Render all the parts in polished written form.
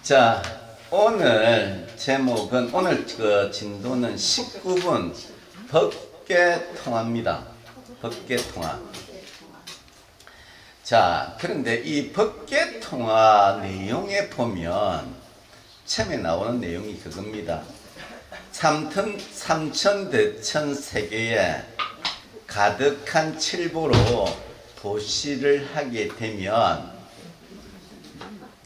자, 오늘 제목은 오늘 그 진도는 19분 법계통화입니다. 법계통화. 자, 그런데 이 법계통화 내용에 보면 처음에 나오는 내용이 그겁니다. 삼천대천 세계에 가득한 칠보로 도시를 하게 되면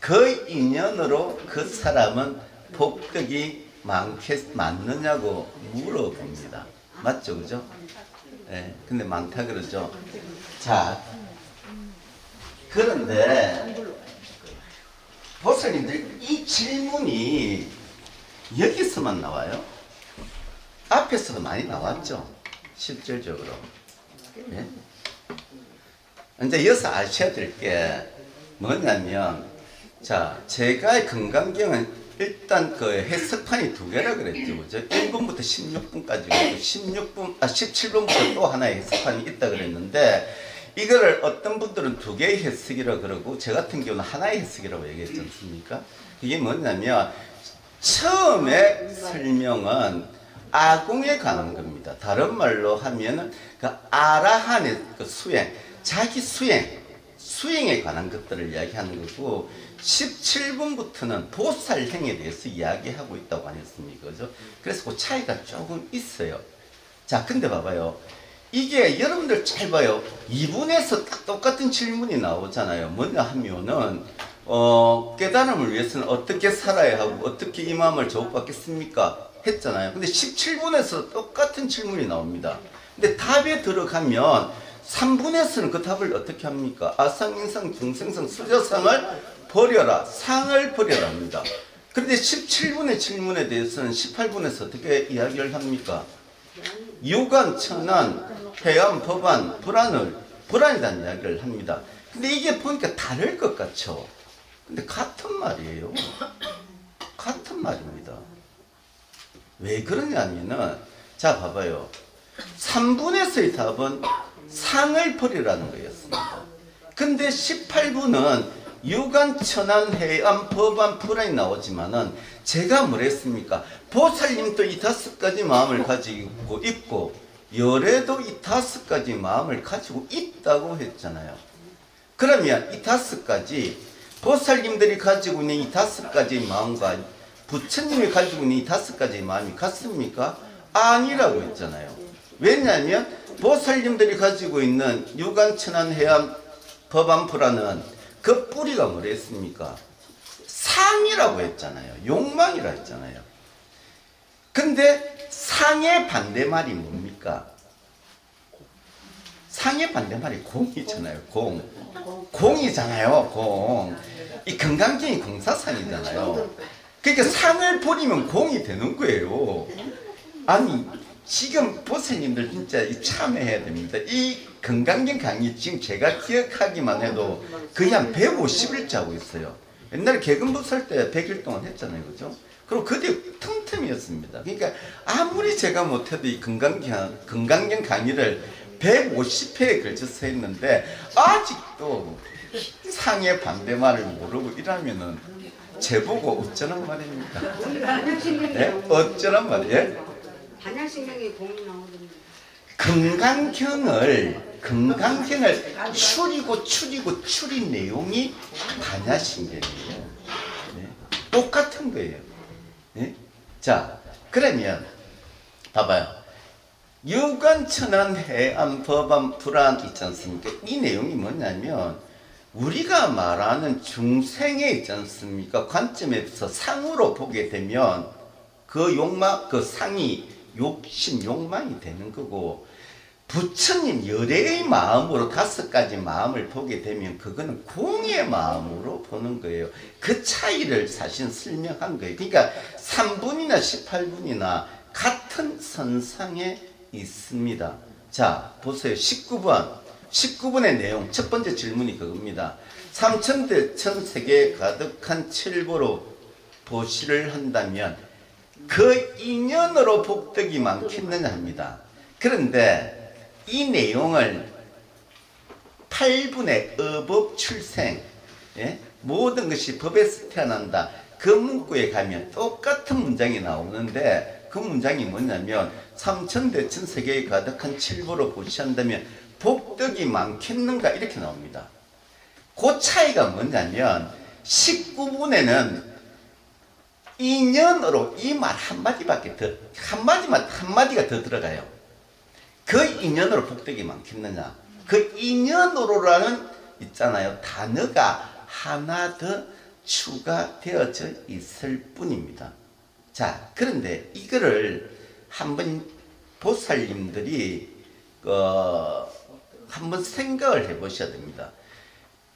그 인연으로 그 사람은 복덕이 많느냐고 물어봅니다. 맞죠? 그죠? 네, 근데 많다 그러죠? 자, 그런데 보살님들 이 질문이 여기서만 나와요? 앞에서도 많이 나왔죠? 실질적으로. 네? 이제 여기서 아셔야 될 게 뭐냐면, 자, 제가 건강경은 일단 그 해석판이 두 개라 그랬죠. 그죠? 1분부터 16분까지, 17분부터 또 하나의 해석판이 있다 그랬는데, 이거를 어떤 분들은 두 개의 해석이라고 그러고, 저 같은 경우는 하나의 해석이라고 얘기했지 않습니까? 이게 뭐냐면, 처음에 설명은 아공에 관한 겁니다. 다른 말로 하면은, 그 아라한의 그 수행, 자기 수행에 관한 것들을 이야기하는 거고, 17분부터는 보살행에 대해서 이야기하고 있다고 하셨습니까? 그죠? 그래서 그 차이가 조금 있어요. 자, 근데 봐봐요. 이게 여러분들 잘 봐요. 2분에서 딱 똑같은 질문이 나오잖아요. 뭐냐 하면은, 깨달음을 위해서는 어떻게 살아야 하고, 어떻게 이 마음을 조업받겠습니까? 했잖아요. 근데 17분에서 똑같은 질문이 나옵니다. 근데 답에 들어가면, 3분에서는 그 답을 어떻게 합니까? 아상인상 중생상 수저상을 버려라. 상을 버려라 합니다. 그런데 17분의 질문에 대해서는 18분에서 어떻게 이야기를 합니까? 유관, 천안, 해암, 법안, 불안이라는 이야기를 합니다. 근데 이게 보니까 다를 것 같죠? 근데 같은 말이에요. 같은 말입니다. 왜 그러냐면은, 자, 봐봐요. 3분에서의 답은 상을 버리라는 거였습니다. 근데 18분은 유관, 천안, 해암, 법안, 불안이 나오지만은 제가 뭐랬습니까? 보살님도 이 5가지 마음을 가지고 있고 열애도 이 5가지 마음을 가지고 있다고 했잖아요. 그러면 이 5가지 보살님들이 가지고 있는 이 5가지 마음과 부처님이 가지고 있는 이 5가지 마음이 같습니까? 아니라고 했잖아요. 왜냐하면 보살님들이 가지고 있는 유관, 천안, 해암, 법안, 불안은 그 뿌리가 뭐랬습니까? 상이라고 했잖아요. 욕망이라 했잖아요. 근데 상의 반대말이 뭡니까? 상의 반대말이 공이잖아요. 공이잖아요. 공. 이 건강경이 공사상이잖아요. 그러니까 상을 버리면 공이 되는 거예요. 아니, 지금 보살님들 진짜 참여해야 됩니다. 이 건강경 강의 지금 제가 기억하기만 해도 거의 한 150일째 하고 있어요. 옛날에 개근부살 때 100일 동안 했잖아요. 그죠? 그리고 그때 틈틈이었습니다. 그러니까 아무리 제가 못해도 이 건강경 강의를 150회에 걸쳐서 했는데 아직도 상의 반대말을 모르고 이러면은 제보고 어쩌란 말입니까? 네? 어쩌란 말이에요? 반야신경에 공이 나오던데. 건강경을 추린 내용이 반야신경이에요. 네? 똑같은 거예요. 네? 자, 그러면 봐봐요. 유관, 천안, 해암, 법안, 불안 있지 않습니까? 이 내용이 뭐냐면 우리가 말하는 중생에 있지 않습니까? 관점에서 상으로 보게 되면 그 욕망, 그 상이 욕심, 욕망이 되는 거고, 부처님 열애의 마음으로 5가지 마음을 보게 되면 그거는 공의 마음으로 보는 거예요. 그 차이를 사실 설명한 거예요. 그러니까 3분이나 18분이나 같은 선상에 있습니다. 자, 보세요. 19분의 내용, 첫 번째 질문이 그겁니다. 삼천대천 세계에 가득한 칠보로 보시를 한다면 그 인연으로 복덕이 많겠느냐 합니다. 그런데 이 내용을 8분의 어법 출생, 예? 모든 것이 법에서 태어난다. 그 문구에 가면 똑같은 문장이 나오는데 그 문장이 뭐냐면 삼천대천 세계에 가득한 칠보로 보시한다면 복덕이 많겠는가 이렇게 나옵니다. 그 차이가 뭐냐면 19분에는 인연으로 이 말 한마디밖에 한마디가 더 들어가요. 그 인연으로 복덕이 많겠느냐. 그 인연으로라는 있잖아요. 단어가 하나 더 추가되어져 있을 뿐입니다. 자, 그런데 이거를 한번 보살님들이 한번 생각을 해보셔야 됩니다.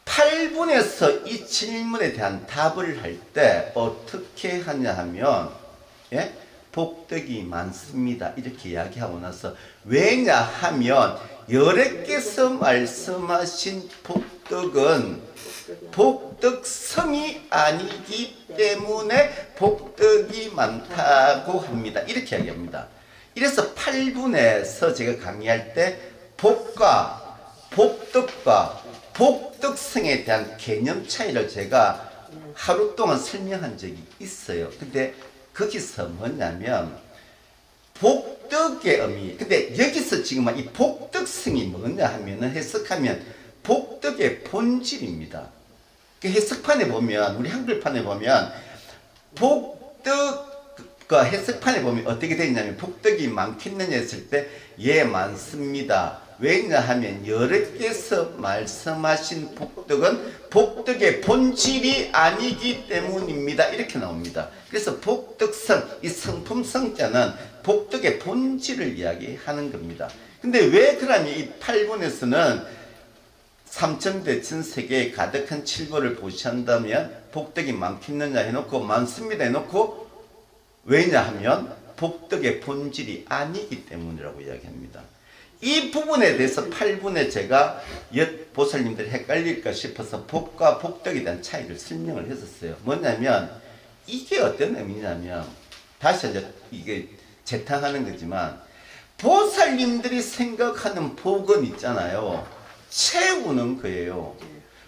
8분에서 이 질문에 대한 답을 할 때 어떻게 하냐 하면 복덕이 많습니다. 이렇게 이야기하고 나서 왜냐하면 여러께서 말씀하신 복덕은 복덕성이 아니기 때문에 복덕이 많다고 합니다. 이렇게 이야기합니다. 이래서 8분에서 제가 강의할 때 복과 복덕과 복덕성에 대한 개념 차이를 제가 하루 동안 설명한 적이 있어요. 근데 거기서 뭐냐면 복덕의 의미, 근데 여기서 지금 이 복덕성이 뭐냐 하면은 해석하면 복덕의 본질입니다. 그 해석판에 보면, 우리 한글판에 보면 복덕과 해석판에 보면 어떻게 되어 있냐면 복덕이 많겠느냐 했을 때 예 많습니다. 왜냐하면 여러께서 말씀하신 복덕은 복덕의 본질이 아니기 때문입니다. 이렇게 나옵니다. 그래서 복덕성, 이 성품성자는 복덕의 본질을 이야기하는 겁니다. 근데 왜 그러면 이 8분에서는 삼천대천 세계에 가득한 칠보를 보시한다면 복덕이 많겠느냐 해놓고 많습니다 해놓고 왜냐하면 복덕의 본질이 아니기 때문이라고 이야기합니다. 이 부분에 대해서 8분에 제가 보살님들이 헷갈릴까 싶어서 복과 복덕에 대한 차이를 설명을 했었어요. 뭐냐면 이게 어떤 의미냐면 다시 이게 재탕하는 거지만 보살님들이 생각하는 복은 있잖아요. 채우는 거예요.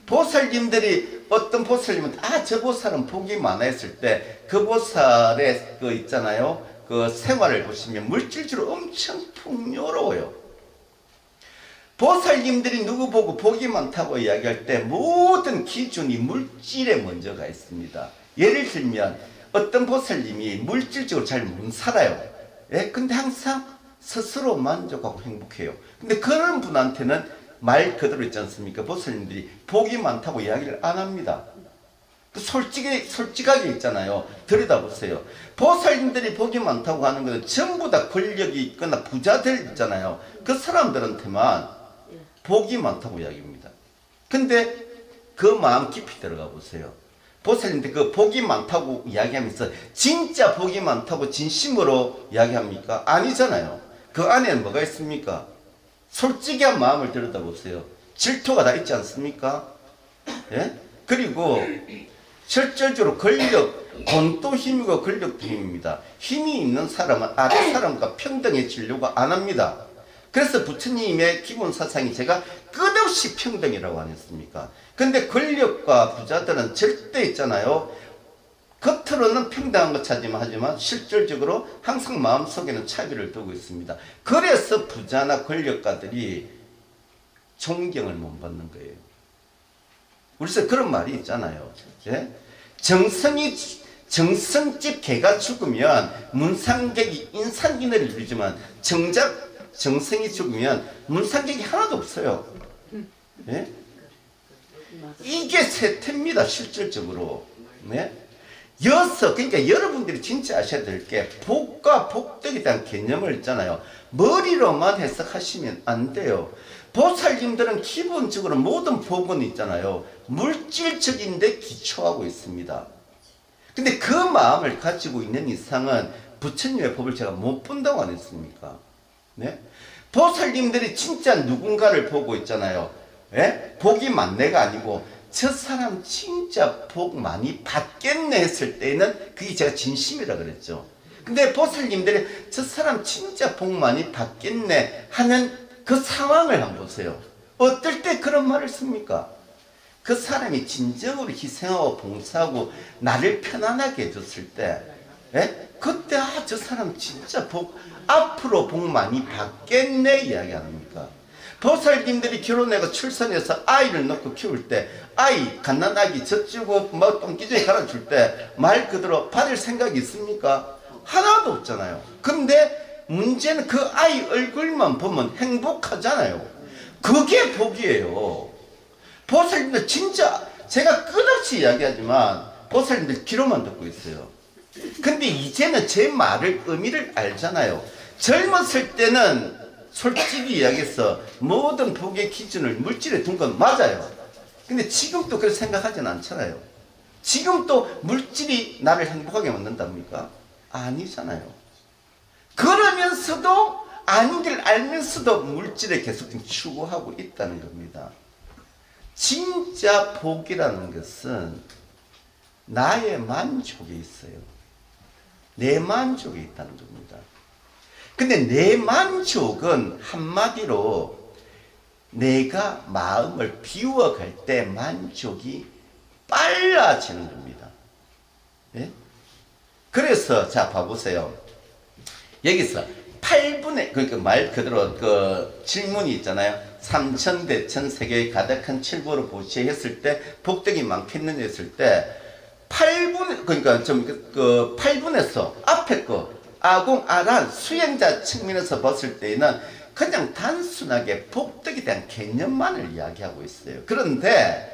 보살님들이 어떤 보살님은 저 보살은 복이 많아 했을 때 그 보살의 그 있잖아요. 그 생활을 보시면 물질적으로 엄청 풍요로워요. 보살님들이 누구 보고 복이 많다고 이야기할 때 모든 기준이 물질에 먼저 가 있습니다. 예를 들면 어떤 보살님이 물질적으로 잘 못 살아요. 근데 항상 스스로 만족하고 행복해요. 근데 그런 분한테는 말 그대로 있지 않습니까? 보살님들이 복이 많다고 이야기를 안 합니다. 솔직하게 있잖아요. 들여다보세요. 보살님들이 복이 많다고 하는 것은 전부 다 권력이 있거나 부자들 있잖아요. 그 사람들한테만 복이 많다고 이야기합니다. 근데 그 마음 깊이 들어가 보세요. 보살님들 그 복이 많다고 이야기하면서 진짜 복이 많다고 진심으로 이야기합니까? 아니잖아요. 그 안에는 뭐가 있습니까? 솔직한 마음을 들여다보세요. 질투가 다 있지 않습니까? 그리고 실질적으로 돈도 힘이고 권력도 힘입니다. 힘이 있는 사람은 아래 사람과 평등해지려고 안 합니다. 그래서 부처님의 기본 사상이 제가 끝없이 평등이라고 안 했습니까? 근데 권력과 부자들은 절대 있잖아요. 겉으로는 평등한 것 하지만 실질적으로 항상 마음속에는 차별을 두고 있습니다. 그래서 부자나 권력가들이 존경을 못 받는 거예요. 우리서 그런 말이 있잖아요. 정성집 개가 죽으면 문상객이 인산인해를 누리지만 정작 정성이 죽으면 문상객이 하나도 없어요. 이게 세태입니다. 실질적으로. 그러니까 여러분들이 진짜 아셔야 될 게 복과 복덕에 대한 개념을 있잖아요. 머리로만 해석하시면 안 돼요. 보살님들은 기본적으로 모든 복은 있잖아요. 물질적인데 기초하고 있습니다. 근데 그 마음을 가지고 있는 이상은 부처님의 법을 제가 못 본다고 안 했습니까? 보살님들이 진짜 누군가를 보고 있잖아요. 복이 많네가 아니고 저 사람 진짜 복 많이 받겠네 했을 때는 그게 제가 진심이라 그랬죠. 근데 보살님들이 저 사람 진짜 복 많이 받겠네 하는 그 상황을 한번 보세요. 어떨 때 그런 말을 씁니까? 그 사람이 진정으로 희생하고 봉사하고 나를 편안하게 해줬을 때, 예? 그때 저 사람 진짜 앞으로 복 많이 받겠네 이야기 아닙니까? 보살님들이 결혼해서 출산해서 아이를 놓고 키울 때 아이 갓난아기 젖주고 뭐 똥기저에 갈아줄 때 말 그대로 받을 생각이 있습니까? 하나도 없잖아요. 근데 문제는 그 아이 얼굴만 보면 행복하잖아요. 그게 복이에요. 보살님들 진짜 제가 끝없이 이야기하지만 보살님들 귀로만 듣고 있어요. 근데 이제는 제 말을 의미를 알잖아요. 젊었을 때는 솔직히 이야기해서 모든 복의 기준을 물질에 둔 건 맞아요. 근데 지금 또 그렇게 생각하진 않잖아요. 지금 또 물질이 나를 행복하게 만든답니까? 아니잖아요. 그러면서도 아닌 걸 알면서도 물질에 계속 추구하고 있다는 겁니다. 진짜 복이라는 것은 나의 만족에 있어요. 내 만족에 있다는 겁니다. 근데 내 만족은 한마디로 내가 마음을 비워갈 때 만족이 빨라지는 겁니다. 예? 그래서 자 봐보세요. 여기서 8분의 그러니까 말 그대로 그 질문이 있잖아요. 삼천대천 세계의 가득한 칠보를 보시했을 때 복덕이 많겠느냐 했을 때 8분 그러니까 좀 그 8분에서 앞에 거 아공 아란 수행자 측면에서 봤을 때는 그냥 단순하게 복덕에 대한 개념만을 이야기하고 있어요. 그런데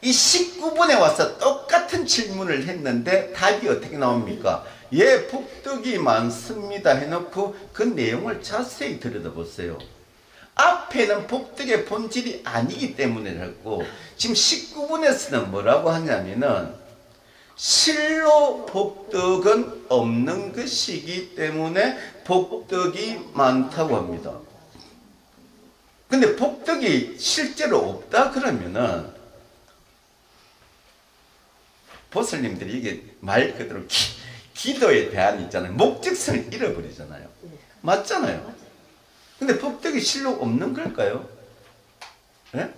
이 19분에 와서 똑같은 질문을 했는데 답이 어떻게 나옵니까? 예, 복덕이 많습니다 해놓고 그 내용을 자세히 들여다보세요. 앞에는 복덕의 본질이 아니기 때문에 그렇고 지금 19분에서는 뭐라고 하냐면은 실로 복덕은 없는 것이기 때문에 복덕이 많다고 합니다. 근데 복덕이 실제로 없다 그러면은 보살님들이 이게 말 그대로 기도에 대한 있잖아요. 목적성을 잃어버리잖아요. 맞잖아요. 근데 복덕이 실로 없는 걸까요? 네?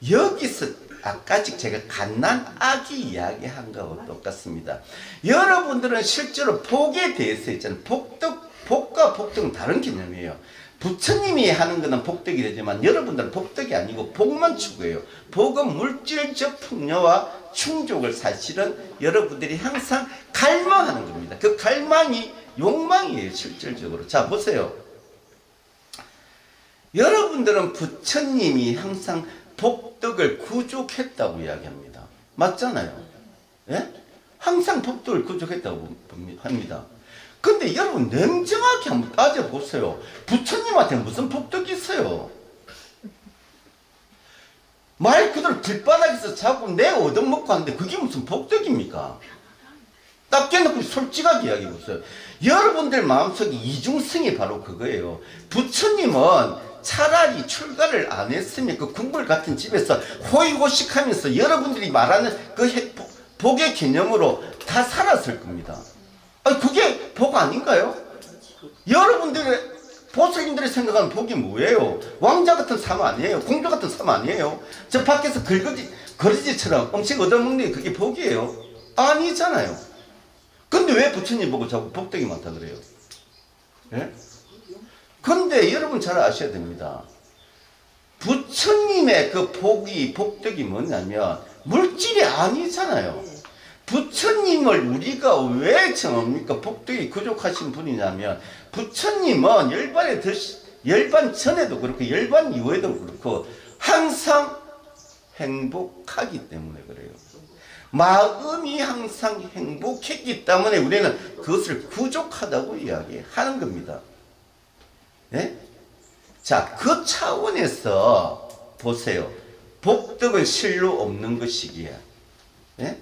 여기서 아까직 제가 갓난아기 이야기한 거하고 똑같습니다. 여러분들은 실제로 복에 대해서 있잖아요. 복과 복덕은 다른 개념이에요. 부처님이 하는 거는 복덕이 되지만 여러분들은 복덕이 아니고 복만 추구해요. 복은 물질적 풍요와 충족을 사실은 여러분들이 항상 갈망하는 겁니다. 그 갈망이 욕망이에요, 실질적으로. 자, 보세요. 여러분들은 부처님이 항상 복덕을 구족했다고 이야기합니다. 맞잖아요. 예? 항상 복덕을 구족했다고 합니다. 근데 여러분 냉정하게 한번 따져보세요. 부처님한테 무슨 복덕이 있어요? 말 그대로 길바닥에서 자고 내 얻어먹고 하는데 그게 무슨 복덕입니까? 딱 깨놓고 솔직하게 이야기해보세요. 여러분들 마음속에 이중성이 바로 그거예요. 부처님은 차라리 출가를 안 했으면 그 궁궐 같은 집에서 호의호식하면서 여러분들이 말하는 그 복의 개념으로 다 살았을 겁니다. 아니 그게 복 아닌가요? 여러분들의 보살님들이 생각하는 복이 뭐예요? 왕자 같은 삶 아니에요? 공주 같은 삶 아니에요? 저 밖에서 거리지처럼 음식 얻어먹는 게 그게 복이에요? 아니잖아요. 근데 왜 부처님 보고 자꾸 복덕이 많다 그래요? 예? 근데 여러분 잘 아셔야 됩니다. 부처님의 그 복덕이 뭐냐면 물질이 아니잖아요. 부처님을 우리가 왜 정합니까? 복덕이 부족하신 분이냐면 부처님은 열반 전에도 그렇고 열반 이후에도 그렇고 항상 행복하기 때문에 그래요. 마음이 항상 행복했기 때문에 우리는 그것을 부족하다고 이야기하는 겁니다. 예? 자, 그 차원에서 보세요. 복덕은 실로 없는 것이기에. 예?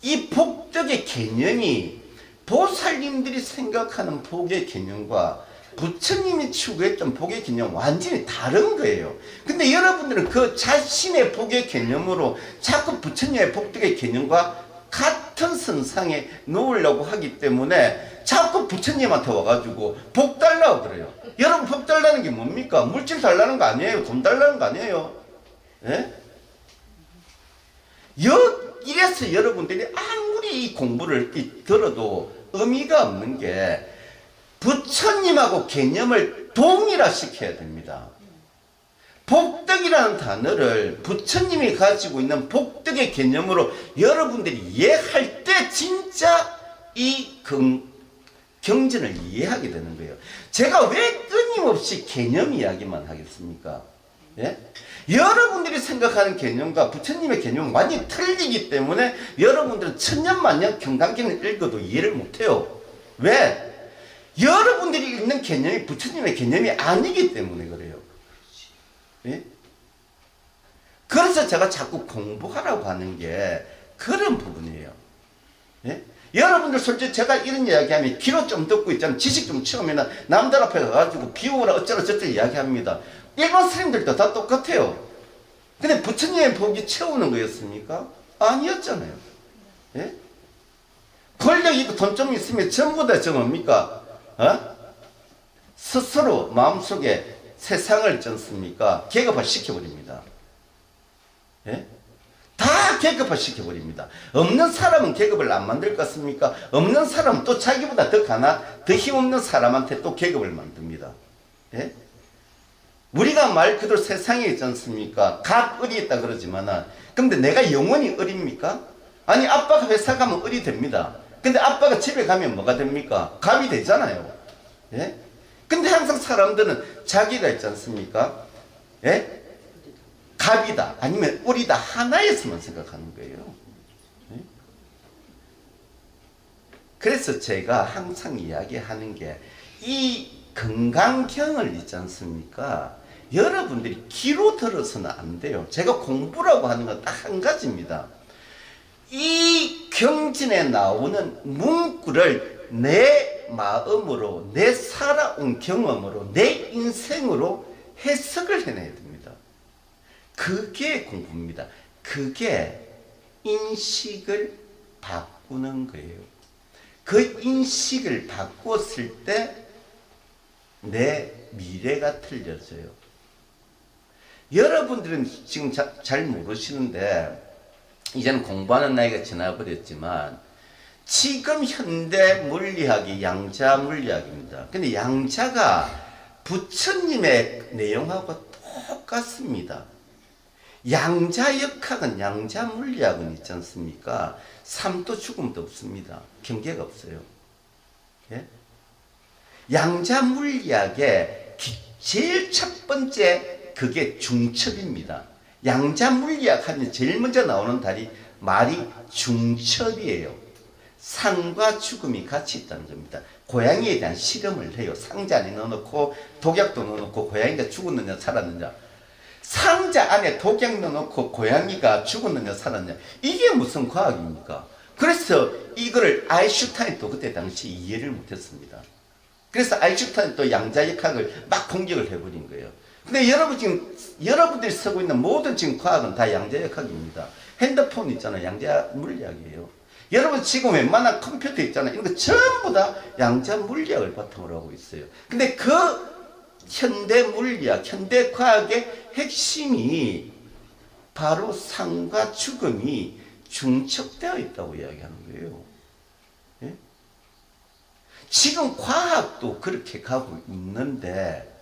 이 복덕의 개념이 보살님들이 생각하는 복의 개념과 부처님이 추구했던 복의 개념 완전히 다른 거예요. 근데 여러분들은 그 자신의 복의 개념으로 자꾸 부처님의 복덕의 개념과 같은 선상에 놓으려고 하기 때문에 자꾸 부처님한테 와가지고 복 달라고 그래요. 여러분 복 달라는 게 뭡니까? 물질 달라는 거 아니에요. 돈 달라는 거 아니에요. 예? 이래서 여러분들이 아무리 이 공부를 들어도 의미가 없는 게 부처님하고 개념을 동일화시켜야 됩니다. 복덕이라는 단어를 부처님이 가지고 있는 복덕의 개념으로 여러분들이 이해할 때 진짜 이 경전을 이해하게 되는 거예요. 제가 왜 끊임없이 개념 이야기만 하겠습니까? 예? 여러분들이 생각하는 개념과 부처님의 개념은 완전히 틀리기 때문에 여러분들은 천년만년 경강경을 읽어도 이해를 못해요. 왜? 여러분들이 읽는 개념이 부처님의 개념이 아니기 때문에 그래요. 예? 그래서 제가 자꾸 공부하라고 하는 게 그런 부분이에요. 예? 여러분들 솔직히 제가 이런 이야기하면 귀로 좀 듣고 있잖아요. 지식 좀 채우면 남들 앞에 가가지고 비우라 어쩌라 저쩌라 이야기합니다. 일반 스님들도 다 똑같아요. 근데 부처님의 복이 채우는 거였습니까? 아니었잖아요. 예? 권력 있고 돈 좀 있으면 전부 다 뭡니까? 스스로 마음속에 세상을 졌습니까? 계급화 시켜버립니다. 예? 다 계급화 시켜버립니다. 없는 사람은 계급을 안 만들 것 같습니까? 없는 사람은 또 자기보다 더 가나, 더 힘없는 사람한테 또 계급을 만듭니다. 예? 우리가 말 그대로 세상에 있지 않습니까? 각 을이 있다 그러지만은, 근데 내가 영원히 을입니까? 아니, 아빠가 회사 가면 을이 됩니다. 근데 아빠가 집에 가면 뭐가 됩니까? 갑이 되잖아요. 예? 근데 항상 사람들은 자기가 있지 않습니까? 예? 갑이다 아니면 을이다 하나에서만 생각하는 거예요. 예? 그래서 제가 항상 이야기하는 게 이 건강경을 있지 않습니까? 여러분들이 귀로 들어서는 안 돼요. 제가 공부라고 하는 건 딱 한 가지입니다. 이 경전에 나오는 문구를 내 마음으로, 내 살아온 경험으로, 내 인생으로 해석을 해내야 됩니다. 그게 공부입니다. 그게 인식을 바꾸는 거예요. 그 인식을 바꿨을 때 내 미래가 틀려져요. 여러분들은 지금 잘 모르시는데 이제는 공부하는 나이가 지나버렸지만 지금 현대 물리학이 양자 물리학입니다. 근데 양자가 부처님의 내용하고 똑같습니다. 양자역학은 양자 물리학은 있지 않습니까? 삶도 죽음도 없습니다. 경계가 없어요. 예? 양자 물리학의 제일 첫 번째 그게 중첩입니다. 양자 물리학 하면 제일 먼저 나오는 말이 중첩이에요. 삶과 죽음이 같이 있다는 겁니다. 고양이에 대한 실험을 해요. 상자 안에 넣어놓고 독약도 넣어놓고 고양이가 죽었느냐 살았느냐. 상자 안에 독약 넣어놓고 고양이가 죽었느냐 살았느냐. 이게 무슨 과학입니까? 그래서 이거를 아인슈타인도 그때 당시 이해를 못했습니다. 그래서 아인슈타인도 양자역학을 막 공격을 해버린 거예요. 근데 여러분들이 쓰고 있는 모든 지금 과학은 다 양자역학입니다. 핸드폰 있잖아요. 양자 물리학이에요. 여러분 지금 웬만한 컴퓨터 있잖아요. 이런 거 전부 다 양자 물리학을 바탕으로 하고 있어요. 근데 그 현대 물리학, 현대 과학의 핵심이 바로 삶과 죽음이 중첩되어 있다고 이야기하는 거예요. 예? 지금 과학도 그렇게 가고 있는데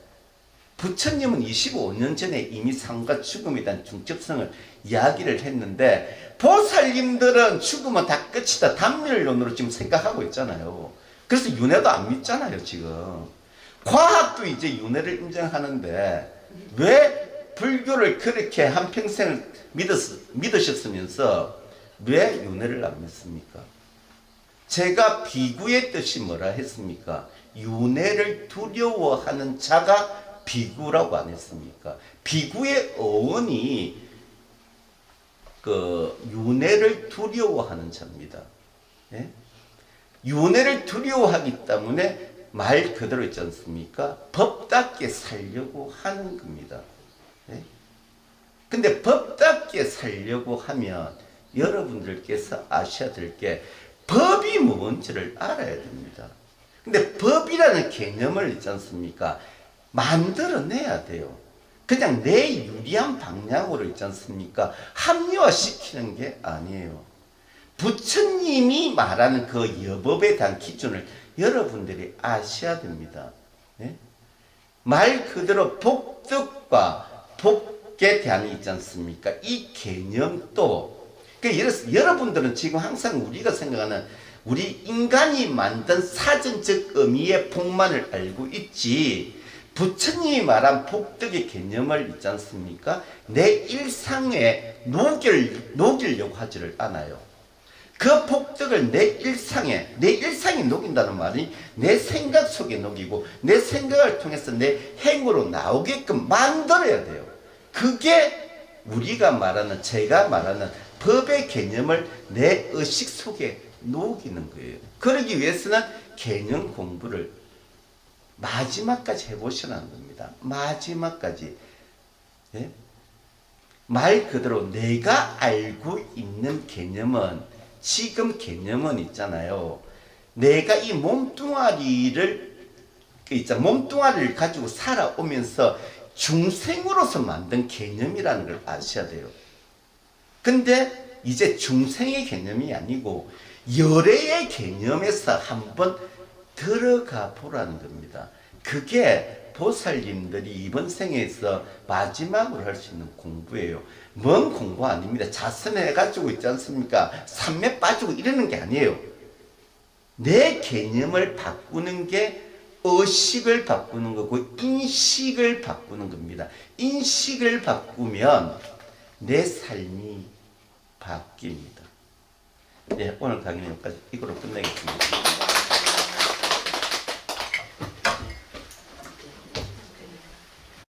부처님은 25년 전에 이미 삶과 죽음에 대한 중첩성을 이야기를 했는데 보살님들은 죽으면 다 끝이다 단멸론으로 지금 생각하고 있잖아요. 그래서 윤회도 안 믿잖아요. 지금 과학도 이제 윤회를 인정하는데 왜 불교를 그렇게 한평생을 믿으셨으면서 왜 윤회를 안 믿습니까? 제가 비구의 뜻이 뭐라 했습니까? 윤회를 두려워하는 자가 비구라고 안 했습니까? 비구의 어원이 윤회를 두려워하는 자입니다. 예? 윤회를 두려워하기 때문에 말 그대로 있지 않습니까? 법답게 살려고 하는 겁니다. 예? 근데 법답게 살려고 하면 여러분들께서 아셔야 될 게 법이 뭔지를 알아야 됩니다. 근데 법이라는 개념을 있지 않습니까? 만들어내야 돼요. 그냥 내 유리한 방향으로 있지 않습니까? 합리화시키는 게 아니에요. 부처님이 말하는 그 여법에 대한 기준을 여러분들이 아셔야 됩니다. 네? 말 그대로 복덕과 복에 대한 있지 않습니까? 이 개념도 그러니까 여러분들은 지금 항상 우리가 생각하는 우리 인간이 만든 사전적 의미의 복만을 알고 있지 부처님이 말한 복덕의 개념을 있지 않습니까? 내 일상에 녹이려고 하지를 않아요. 그 복덕을 내 일상에 녹인다는 말이 내 생각 속에 녹이고 내 생각을 통해서 내 행으로 나오게끔 만들어야 돼요. 그게 우리가 말하는 제가 말하는 법의 개념을 내 의식 속에 녹이는 거예요. 그러기 위해서는 개념 공부를 마지막까지 해보시라는 겁니다. 마지막까지. 예? 말 그대로 내가 알고 있는 개념은 지금 개념은 있잖아요. 내가 이 몸뚱아리를 가지고 살아오면서 중생으로서 만든 개념이라는 걸 아셔야 돼요. 근데 이제 중생의 개념이 아니고 열애의 개념에서 한번 들어가 보라는 겁니다. 그게 보살님들이 이번 생에서 마지막으로 할 수 있는 공부예요. 먼 공부 아닙니다. 자선해가지고 있지 않습니까? 삼매 빠지고 이러는 게 아니에요. 내 개념을 바꾸는 게 의식을 바꾸는 거고 인식을 바꾸는 겁니다. 인식을 바꾸면 내 삶이 바뀝니다. 네, 오늘 강의는 여기까지 이걸로 끝내겠습니다.